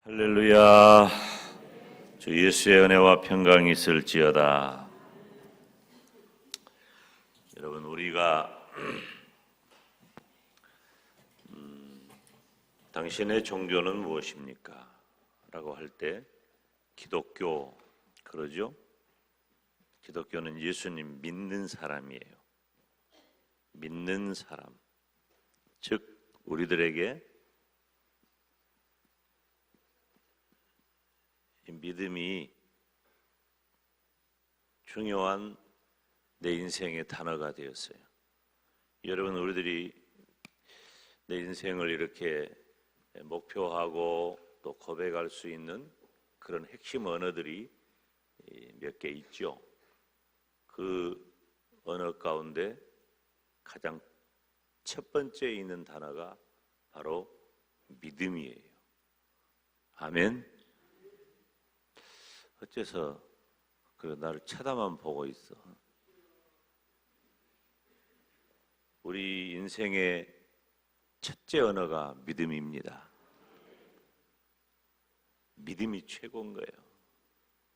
할렐루야. 주 예수의 은혜와 평강이 있을지어다. 여러분, 우리가 당신의 종교는 무엇입니까? 라고 할 때 기독교 그러죠? 기독교는 예수님 믿는 사람이에요. 믿는 사람. 즉 우리들에게 믿음이 중요한 내 인생의 단어가 되었어요. 여러분, 우리들이 내 인생을 이렇게 목표하고 또 고백할 수 있는 그런 핵심 언어들이 몇 개 있죠. 그 언어 가운데 가장 첫 번째에 있는 단어가 바로 믿음이에요. 아멘. 어째서 나를 쳐다만 보고 있어? 우리 인생의 첫째 언어가 믿음입니다. 믿음이 최고인 거예요.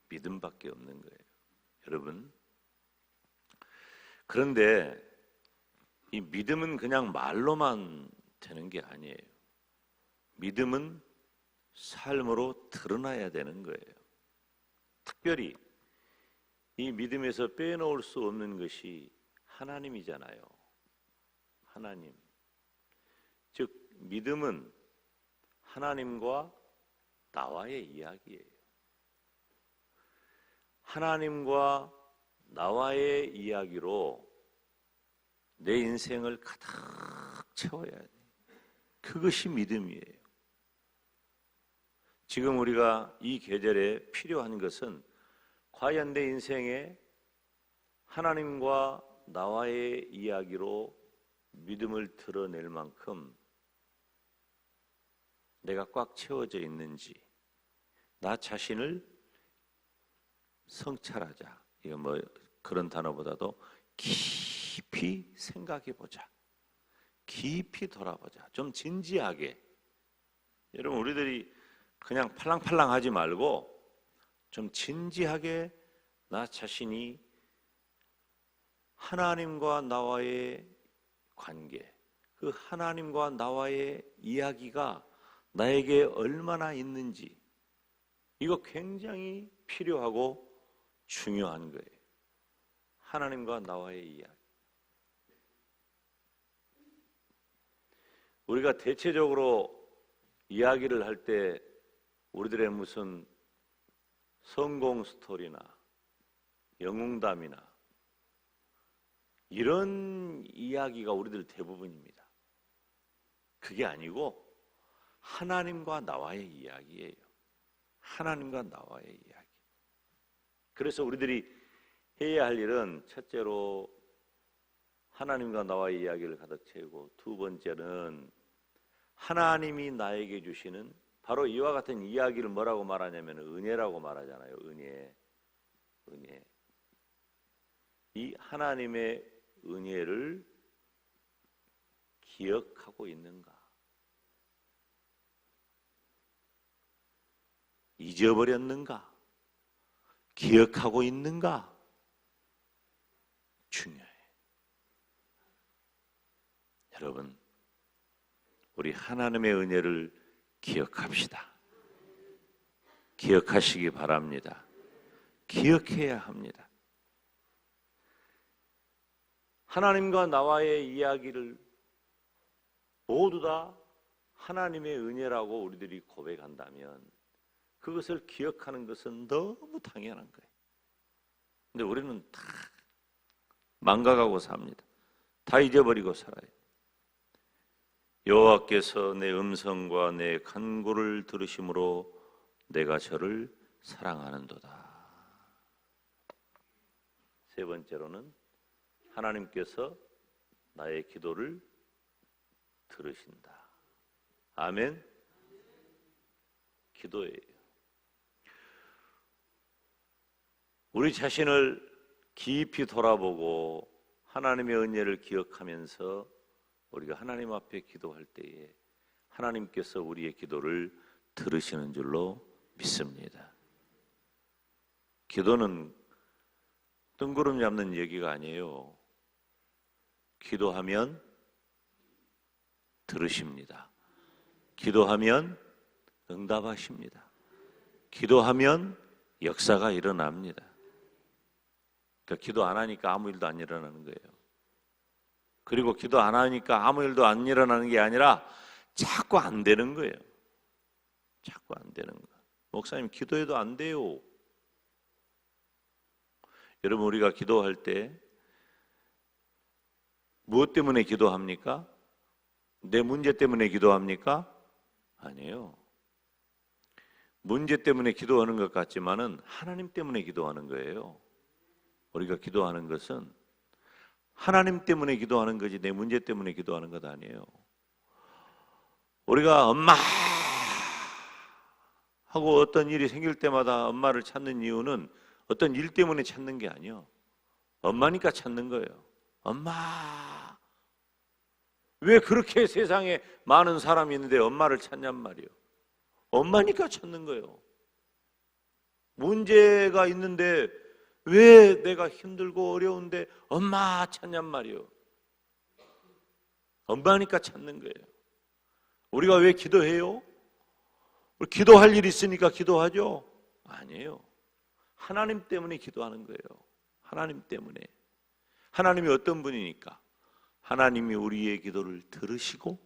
믿음밖에 없는 거예요. 여러분, 그런데 이 믿음은 그냥 말로만 되는 게 아니에요. 믿음은 삶으로 드러나야 되는 거예요. 특별히 이 믿음에서 빼놓을 수 없는 것이 하나님이잖아요. 하나님. 즉 믿음은 하나님과 나와의 이야기예요. 하나님과 나와의 이야기로 내 인생을 가득 채워야 돼. 그것이 믿음이에요. 지금 우리가 이 계절에 필요한 것은 과연 내 인생에 하나님과 나와의 이야기로 믿음을 드러낼 만큼 내가 꽉 채워져 있는지, 나 자신을 성찰하자. 이거 그런 단어보다도 깊이 생각해 보자. 깊이 돌아보자. 좀 진지하게. 여러분, 우리들이 그냥 팔랑팔랑 하지 말고 좀 진지하게 나 자신이 하나님과 나와의 관계, 그 하나님과 나와의 이야기가 나에게 얼마나 있는지, 이거 굉장히 필요하고 중요한 거예요. 하나님과 나와의 이야기. 우리가 대체적으로 이야기를 할 때 우리들의 무슨 성공 스토리나 영웅담이나 이런 이야기가 우리들 대부분입니다. 그게 아니고 하나님과 나와의 이야기예요. 하나님과 나와의 이야기. 그래서 우리들이 해야 할 일은 첫째로 하나님과 나와의 이야기를 가득 채우고, 두 번째는 하나님이 나에게 주시는 바로 이와 같은 이야기를 뭐라고 말하냐면 은혜라고 말하잖아요. 은혜. 이 하나님의 은혜를 기억하고 있는가? 잊어버렸는가? 기억하고 있는가? 중요해. 여러분, 우리 하나님의 은혜를 기억합시다. 기억하시기 바랍니다. 기억해야 합니다. 하나님과 나와의 이야기를 모두 다 하나님의 은혜라고 우리들이 고백한다면 그것을 기억하는 것은 너무 당연한 거예요. 근데 우리는 다 망각하고 삽니다. 다 잊어버리고 살아요. 여호와께서 내 음성과 내 간구를 들으심으로 내가 저를 사랑하는도다. 세 번째로는 하나님께서 나의 기도를 들으신다. 아멘. 기도예요. 우리 자신을 깊이 돌아보고 하나님의 은혜를 기억하면서 우리가 하나님 앞에 기도할 때에 하나님께서 우리의 기도를 들으시는 줄로 믿습니다. 기도는 뜬구름 잡는 얘기가 아니에요. 기도하면 들으십니다. 기도하면 응답하십니다. 기도하면 역사가 일어납니다. 그러니까 기도 안 하니까 아무 일도 안 일어나는 거예요. 그리고 기도 안 하니까 아무 일도 안 일어나는 게 아니라 자꾸 안 되는 거예요. 자꾸 안 되는 거. 목사님 기도해도 안 돼요. 여러분 우리가 기도할 때 무엇 때문에 기도합니까? 내 문제 때문에 기도합니까? 아니에요. 문제 때문에 기도하는 것 같지만은 하나님 때문에 기도하는 거예요. 우리가 기도하는 것은 하나님 때문에 기도하는 거지 내 문제 때문에 기도하는 것 아니에요. 우리가 엄마 하고 어떤 일이 생길 때마다 엄마를 찾는 이유는 어떤 일 때문에 찾는 게 아니에요. 엄마니까 찾는 거예요. 엄마. 왜 그렇게 세상에 많은 사람이 있는데 엄마를 찾냔 말이에요. 엄마니까 찾는 거예요. 문제가 있는데 왜 내가 힘들고 어려운데 엄마 찾냔 말이에요. 엄마니까 찾는 거예요. 우리가 왜 기도해요? 우리 기도할 일이 있으니까 기도하죠? 아니에요. 하나님 때문에 기도하는 거예요. 하나님 때문에. 하나님이 어떤 분이니까? 하나님이 우리의 기도를 들으시고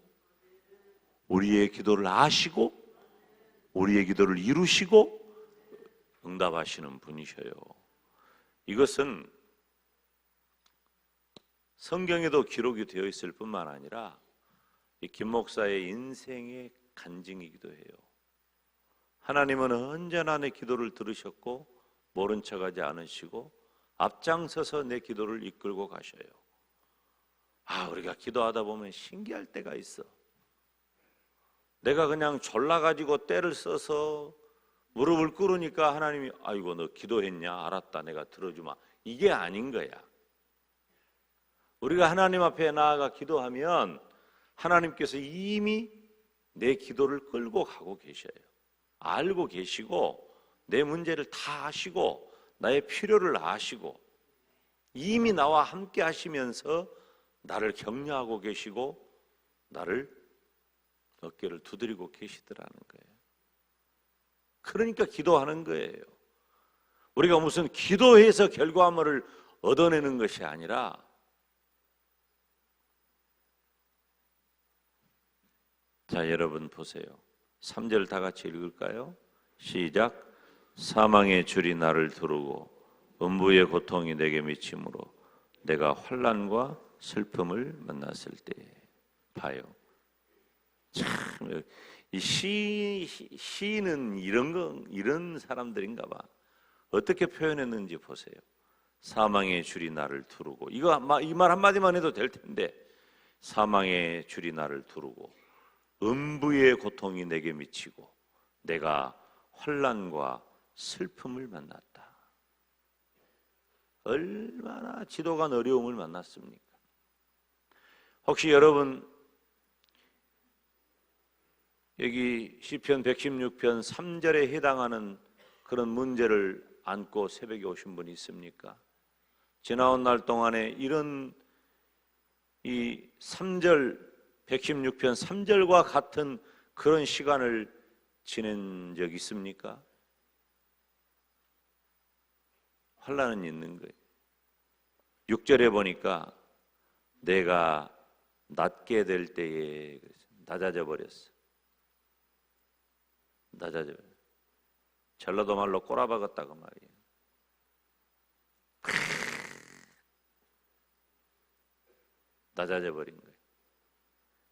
우리의 기도를 아시고 우리의 기도를 이루시고 응답하시는 분이셔요. 이것은 성경에도 기록이 되어 있을 뿐만 아니라 이 김 목사의 인생의 간증이기도 해요. 하나님은 언제나 내 기도를 들으셨고 모른 척하지 않으시고 앞장서서 내 기도를 이끌고 가셔요. 우리가 기도하다 보면 신기할 때가 있어. 내가 그냥 졸라가지고 때를 써서 무릎을 꿇으니까 하나님이 아이고 너 기도했냐? 알았다 내가 들어주마. 이게 아닌 거야. 우리가 하나님 앞에 나아가 기도하면 하나님께서 이미 내 기도를 끌고 가고 계셔요. 알고 계시고 내 문제를 다 아시고 나의 필요를 아시고 이미 나와 함께 하시면서 나를 격려하고 계시고 나를 어깨를 두드리고 계시더라는 거예요. 그러니까 기도하는 거예요. 우리가 무슨 기도해서 결과물을 얻어내는 것이 아니라 자 여러분 보세요. 3절 다 같이 읽을까요? 시작. 사망의 줄이 나를 두르고 음부의 고통이 내게 미치므로 내가 환난과 슬픔을 만났을 때 봐요. 참 이 시인은 이런 사람들인가 봐. 어떻게 표현했는지 보세요. 사망의 줄이 나를 두르고 이 말 한마디만 해도 될 텐데 사망의 줄이 나를 두르고 음부의 고통이 내게 미치고 내가 환난과 슬픔을 만났다. 얼마나 지도간 어려움을 만났습니까? 혹시 여러분 여기 시편 116편 3절에 해당하는 그런 문제를 안고 새벽에 오신 분이 있습니까? 지나온 날 동안에 이런 이 3절 116편 3절과 같은 그런 시간을 지낸 적 있습니까? 환난은 있는 거예요. 6절에 보니까 내가 낮게 될 때에 낮아져 버렸어. 낮아져. 전라도 말로 꼬라박았다고 말이에요. 낮아져 버린 거예요.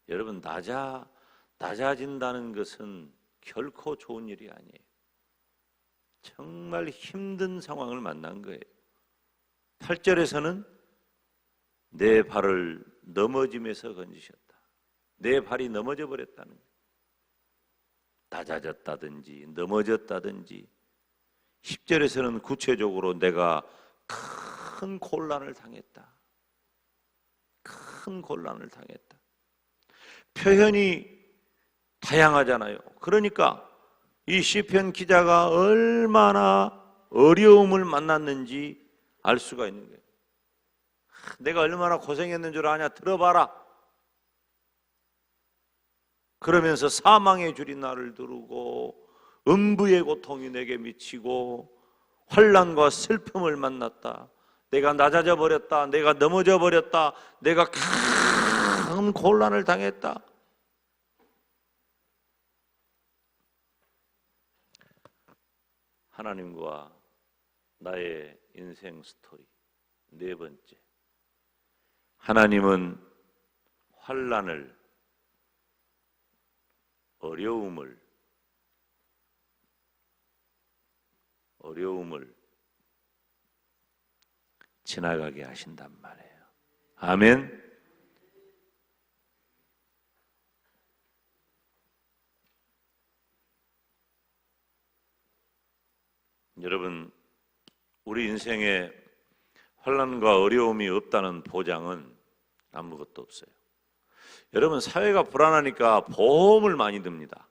여러분 낮아진다는 것은 결코 좋은 일이 아니에요. 정말 힘든 상황을 만난 거예요. 8절에서는 내 발을 넘어짐에서 건지셨다. 내 발이 넘어져 버렸다는 거예요. 낮아졌다든지 넘어졌다든지. 10절에서는 구체적으로 내가 큰 곤란을 당했다. 큰 곤란을 당했다. 표현이 다양하잖아요. 그러니까 이 시편 기자가 얼마나 어려움을 만났는지 알 수가 있는 거예요. 내가 얼마나 고생했는 줄 아냐? 들어봐라. 그러면서 사망의 줄이 나를 두르고 음부의 고통이 내게 미치고 환난과 슬픔을 만났다. 내가 낮아져 버렸다. 내가 넘어져 버렸다. 내가 큰 곤란을 당했다. 하나님과 나의 인생 스토리. 네 번째, 하나님은 환난을, 어려움을 지나가게 하신단 말이에요. 아멘. 여러분, 우리 인생에 환난과 어려움이 없다는 보장은 아무것도 없어요. 여러분, 사회가 불안하니까 보험을 많이 듭니다.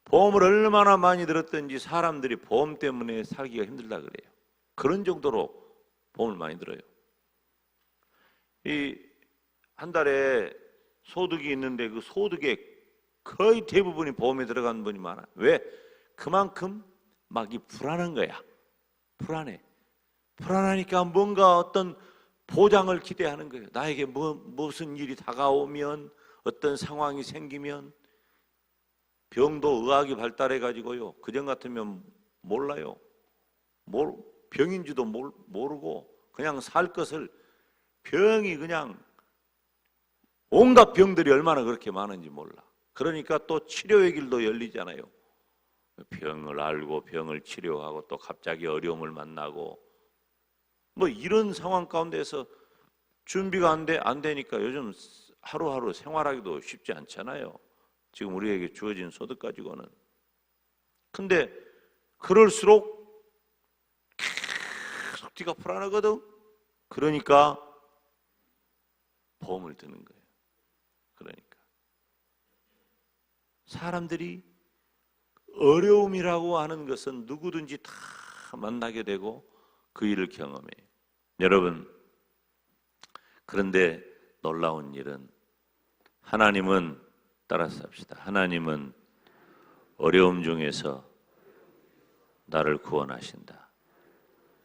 보험을 얼마나 많이 들었든지 사람들이 보험 때문에 살기가 힘들다 그래요. 그런 정도로 보험을 많이 들어요. 이 한 달에 소득이 있는데 그 소득의 거의 대부분이 보험에 들어가는 분이 많아요. 왜? 그만큼 막 이 불안한 거야. 불안해. 불안하니까 뭔가 어떤 보장을 기대하는 거예요. 나에게 무슨 일이 다가오면, 어떤 상황이 생기면. 병도 의학이 발달해 가지고요, 그전 같으면 몰라요. 병인지도 모르고 그냥 살 것을, 병이 그냥 온갖 병들이 얼마나 그렇게 많은지 몰라. 그러니까 또 치료의 길도 열리잖아요. 병을 알고 병을 치료하고 또 갑자기 어려움을 만나고 뭐 이런 상황 가운데서 준비가 안 되니까 요즘 하루하루 생활하기도 쉽지 않잖아요. 지금 우리에게 주어진 소득 가지고는. 근데 그럴수록 계속 뒤가 불안하거든. 그러니까 보험을 드는 거예요. 그러니까 사람들이 어려움이라고 하는 것은 누구든지 다 만나게 되고 그 일을 경험해요. 여러분, 그런데 놀라운 일은 하나님은, 따라서 합시다. 하나님은 어려움 중에서 나를 구원하신다.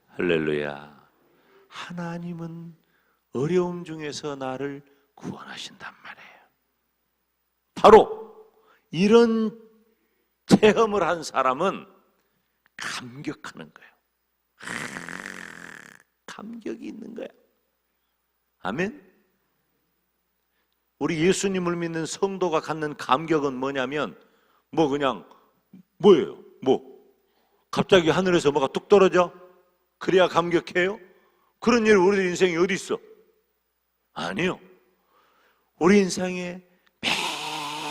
할렐루야. 하나님은 어려움 중에서 나를 구원하신단 말이에요. 바로 이런 체험을 한 사람은 감격하는 거예요. 감격이 있는 거야. 아멘. 우리 예수님을 믿는 성도가 갖는 감격은 뭐냐면, 뭐예요? 갑자기 하늘에서 뭐가 뚝 떨어져? 그래야 감격해요? 그런 일 우리 인생에 어디 있어? 아니요. 우리 인생에 매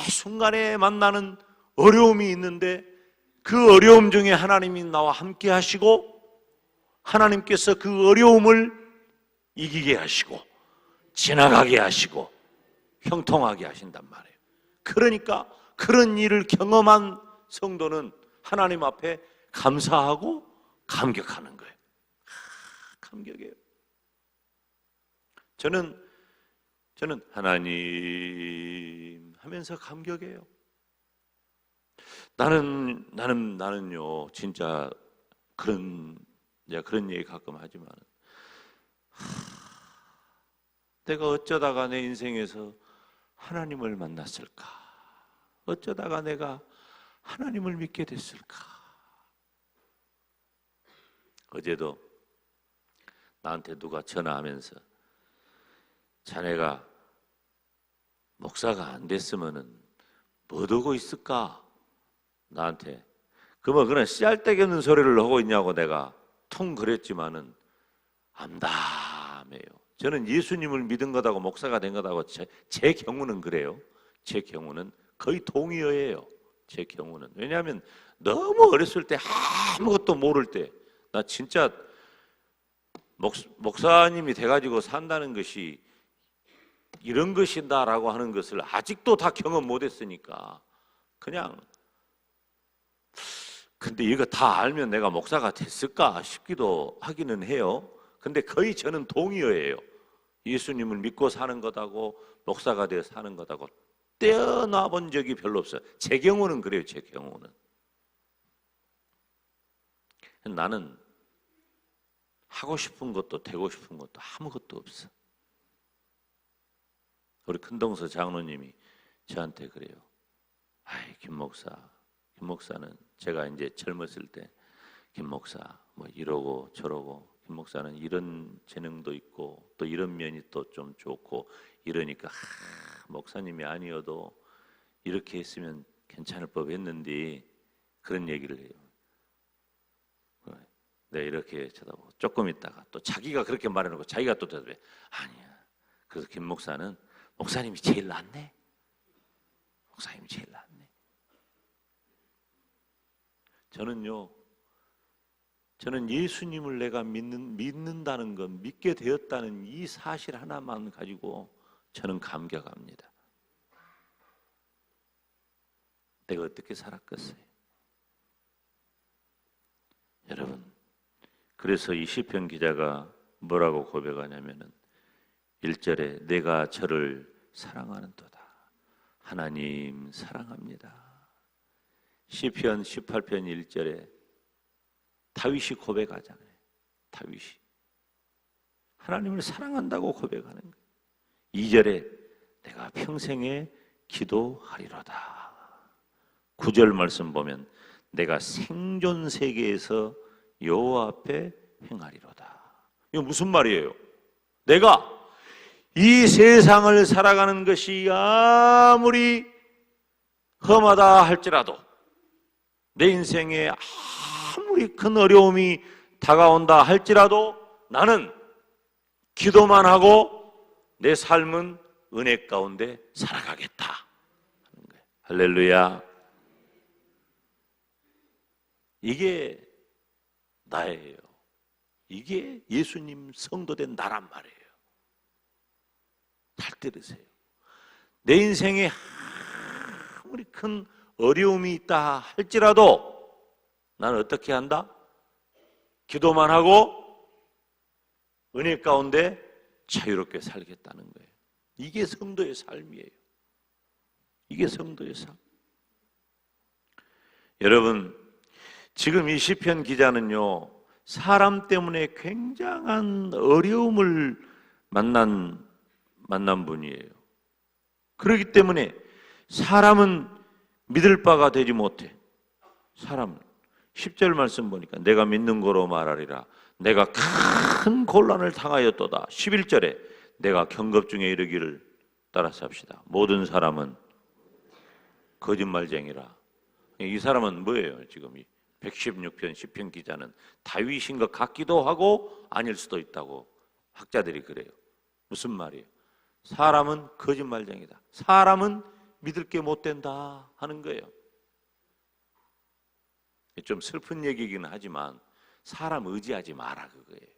순간에 만나는 어려움이 있는데 그 어려움 중에 하나님이 나와 함께 하시고 하나님께서 그 어려움을 이기게 하시고 지나가게 하시고 형통하게 하신단 말이에요. 그러니까 그런 일을 경험한 성도는 하나님 앞에 감사하고 감격하는 거예요. 감격이에요. 저는 하나님 하면서 감격해요. 나는요, 진짜 그런 얘기 가끔 하지만, 내가 어쩌다가 내 인생에서 하나님을 만났을까? 어쩌다가 내가 하나님을 믿게 됐을까? 어제도 나한테 누가 전화하면서 자네가 목사가 안 됐으면은 뭐 하고 있을까? 나한테 그런 씨알데기 없는 소리를 하고 있냐고 내가 통 그랬지만은 암담해요. 저는 예수님을 믿은 것하고 목사가 된 것하고 제 경우는 그래요. 제 경우는 거의 동의어예요. 제 경우는. 왜냐하면 너무 어렸을 때 아무것도 모를 때, 나 진짜 목사님이 돼가지고 산다는 것이 이런 것이다라고 하는 것을 아직도 다 경험 못했으니까 그냥 근데 이거 다 알면 내가 목사가 됐을까 싶기도 하기는 해요. 근데 거의 저는 동의어예요. 예수님을 믿고 사는 것하고 목사가 되어 사는 것하고 떼어놔 본 적이 별로 없어요. 제 경우는 그래요. 제 경우는. 나는 하고 싶은 것도 되고 싶은 것도 아무것도 없어. 우리 큰동서 장로님이 저한테 그래요. 아이, 김 목사는 제가 이제 젊었을 때 김 목사 뭐 이러고 저러고 김 목사는 이런 재능도 있고 또 이런 면이 또 좀 좋고 이러니까 목사님이 아니어도 이렇게 했으면 괜찮을 법했는데 그런 얘기를 해요. 네, 이렇게 쳐다보고 조금 있다가 또 자기가 그렇게 말해놓고 자기가 또 대답해. 아니야. 그래서 김 목사는 목사님이 제일 낫네. 목사님이 제일 낫네. 저는 예수님을 내가 믿는다는 것, 믿게 되었다는 이 사실 하나만 가지고 저는 감격합니다. 내가 어떻게 살았겠어요? 여러분, 그래서 이 시편 기자가 뭐라고 고백하냐면은 1절에 내가 저를 사랑하는도다. 하나님 사랑합니다. 시편 18편 1절에 다윗이 고백하잖아요. 다윗이 하나님을 사랑한다고 고백하는 거예요. 2절에 내가 평생에 기도하리로다. 9절 말씀 보면 내가 생존 세계에서 여호와 앞에 행하리로다. 이거 무슨 말이에요? 내가 이 세상을 살아가는 것이 아무리 험하다 할지라도 내 인생에 아무리 큰 어려움이 다가온다 할지라도 나는 기도만 하고 내 삶은 은혜 가운데 살아가겠다 하는 거예요. 할렐루야. 이게 나예요. 이게 예수님 성도된 나란 말이에요. 잘 들으세요. 내 인생에 아무리 큰 어려움이 있다 할지라도 나는 어떻게 한다? 기도만 하고 은혜 가운데 자유롭게 살겠다는 거예요. 이게 성도의 삶이에요. 이게 성도의 삶. 여러분, 지금 이 시편 기자는요, 사람 때문에 굉장한 어려움을 만난 분이에요. 그렇기 때문에 사람은 믿을 바가 되지 못해. 사람은 10절 말씀 보니까 내가 믿는 거로 말하리라. 내가 큰 곤란을 당하였도다. 11절에 내가 경급 중에 이르기를 따라서 합시다. 모든 사람은 거짓말쟁이라. 이 사람은 뭐예요? 지금 116편 시편 기자는 다윗인 것 같기도 하고 아닐 수도 있다고 학자들이 그래요. 무슨 말이에요? 사람은 거짓말쟁이다. 사람은 믿을 게 못 된다 하는 거예요. 좀 슬픈 얘기이긴 하지만 사람 의지하지 마라 그거예요.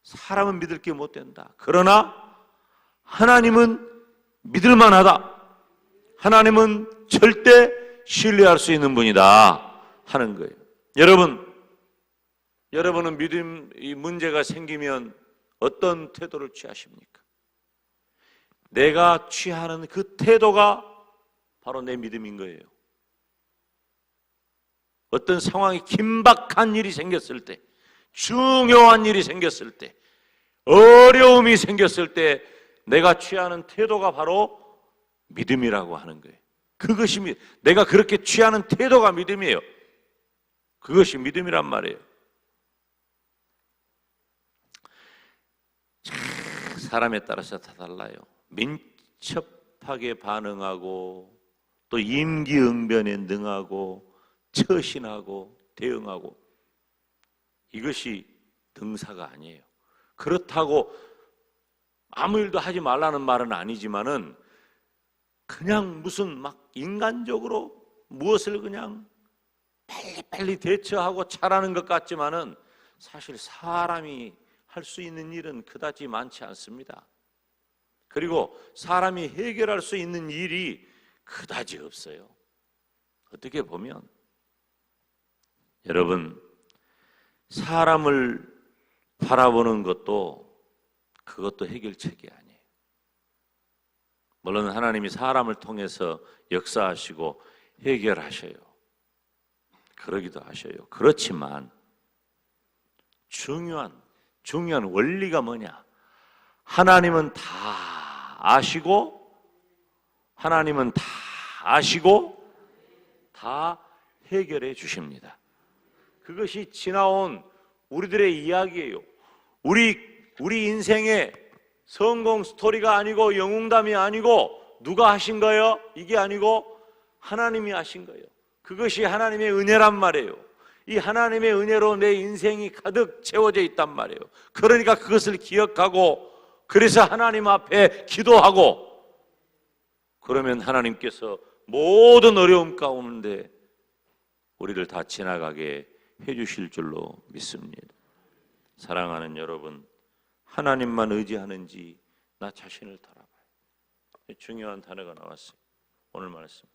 사람은 믿을 게 못 된다. 그러나 하나님은 믿을 만하다. 하나님은 절대 신뢰할 수 있는 분이다 하는 거예요. 여러분은 믿음 이 문제가 생기면 어떤 태도를 취하십니까? 내가 취하는 그 태도가 바로 내 믿음인 거예요. 어떤 상황이 긴박한 일이 생겼을 때, 중요한 일이 생겼을 때, 어려움이 생겼을 때 내가 취하는 태도가 바로 믿음이라고 하는 거예요. 그것이 내가 그렇게 취하는 태도가 믿음이에요. 그것이 믿음이란 말이에요. 사람에 따라서 다 달라요. 민첩하게 반응하고 또 임기응변에 능하고 처신하고 대응하고 이것이 등사가 아니에요. 그렇다고 아무 일도 하지 말라는 말은 아니지만은 그냥 무슨 막 인간적으로 무엇을 그냥 빨리빨리 대처하고 잘하는 것 같지만은 사실 사람이 할 수 있는 일은 그다지 많지 않습니다. 그리고 사람이 해결할 수 있는 일이 그다지 없어요. 어떻게 보면 여러분, 사람을 바라보는 그것도 해결책이 아니에요. 물론 하나님이 사람을 통해서 역사하시고 해결하셔요. 그러기도 하셔요. 그렇지만 중요한 원리가 뭐냐? 하나님은 다 아시고 다 해결해 주십니다. 그것이 지나온 우리들의 이야기예요. 우리 인생의 성공 스토리가 아니고 영웅담이 아니고 누가 하신 거예요? 이게 아니고 하나님이 하신 거예요. 그것이 하나님의 은혜란 말이에요. 이 하나님의 은혜로 내 인생이 가득 채워져 있단 말이에요. 그러니까 그것을 기억하고 그래서 하나님 앞에 기도하고 그러면 하나님께서 모든 어려움 가운데 우리를 다 지나가게 해주실 줄로 믿습니다. 사랑하는 여러분, 하나님만 의지하는지 나 자신을 돌아봐요. 중요한 단어가 나왔어요. 오늘 말씀.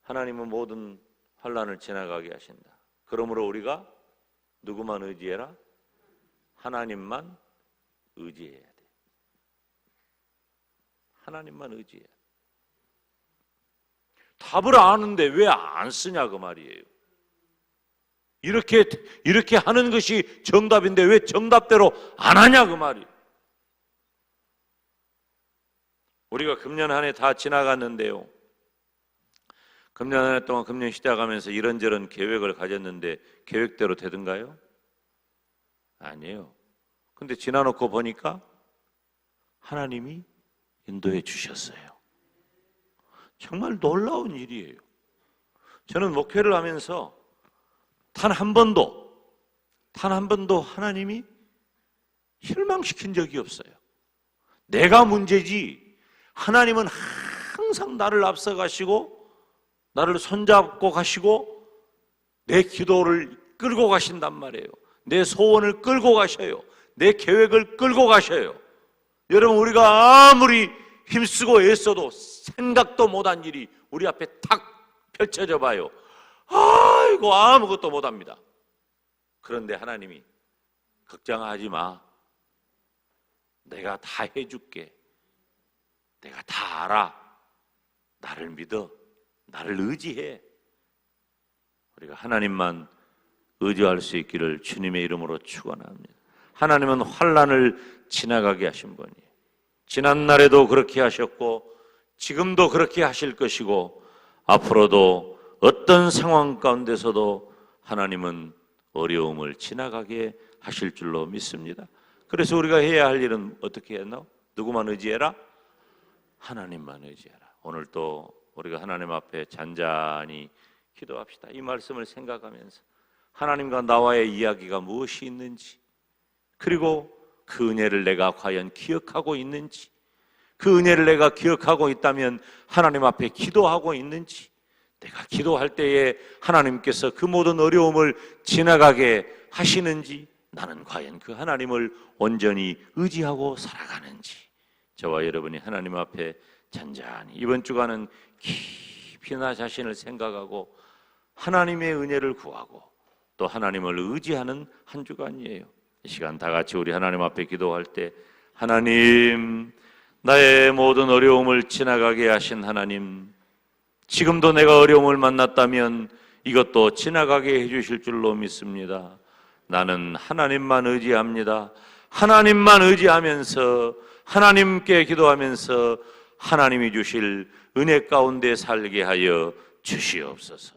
하나님은 모든 환난을 지나가게 하신다. 그러므로 우리가 누구만 의지해라? 하나님만 의지해야 돼. 하나님만 의지해야 돼. 답을 아는데 왜 안 쓰냐 그 말이에요. 이렇게 하는 것이 정답인데 왜 정답대로 안 하냐 그 말이에요. 우리가 금년 한 해 다 지나갔는데요. 금년 한 해 동안 금년 시작하면서 이런저런 계획을 가졌는데 계획대로 되던가요? 아니에요. 근데 지나놓고 보니까 하나님이 인도해 주셨어요. 정말 놀라운 일이에요. 저는 목회를 하면서 단 한 번도 하나님이 실망시킨 적이 없어요. 내가 문제지 하나님은 항상 나를 앞서가시고 나를 손잡고 가시고 내 기도를 끌고 가신단 말이에요. 내 소원을 끌고 가셔요. 내 계획을 끌고 가셔요. 여러분, 우리가 아무리 힘쓰고 애써도 생각도 못한 일이 우리 앞에 탁 펼쳐져 봐요. 아이고, 아무것도 못합니다. 그런데 하나님이 걱정하지 마. 내가 다 해줄게. 내가 다 알아. 나를 믿어. 나를 의지해. 우리가 하나님만 의지할 수 있기를 주님의 이름으로 축원합니다. 하나님은 환난을 지나가게 하신 분이에요. 지난날에도 그렇게 하셨고 지금도 그렇게 하실 것이고 앞으로도 어떤 상황 가운데서도 하나님은 어려움을 지나가게 하실 줄로 믿습니다. 그래서 우리가 해야 할 일은 어떻게 했나? 누구만 의지해라? 하나님만 의지해라. 오늘 또 우리가 하나님 앞에 잔잔히 기도합시다. 이 말씀을 생각하면서 하나님과 나와의 이야기가 무엇이 있는지, 그리고 그 은혜를 내가 과연 기억하고 있는지, 그 은혜를 내가 기억하고 있다면 하나님 앞에 기도하고 있는지, 내가 기도할 때에 하나님께서 그 모든 어려움을 지나가게 하시는지, 나는 과연 그 하나님을 온전히 의지하고 살아가는지, 저와 여러분이 하나님 앞에 잔잔히 이번 주간은 깊이 나 자신을 생각하고 하나님의 은혜를 구하고 또 하나님을 의지하는 한 주간이에요. 이 시간 다 같이 우리 하나님 앞에 기도할 때, 하나님, 나의 모든 어려움을 지나가게 하신 하나님, 지금도 내가 어려움을 만났다면 이것도 지나가게 해주실 줄로 믿습니다. 나는 하나님만 의지합니다. 하나님만 의지하면서 하나님께 기도하면서 하나님이 주실 은혜 가운데 살게 하여 주시옵소서.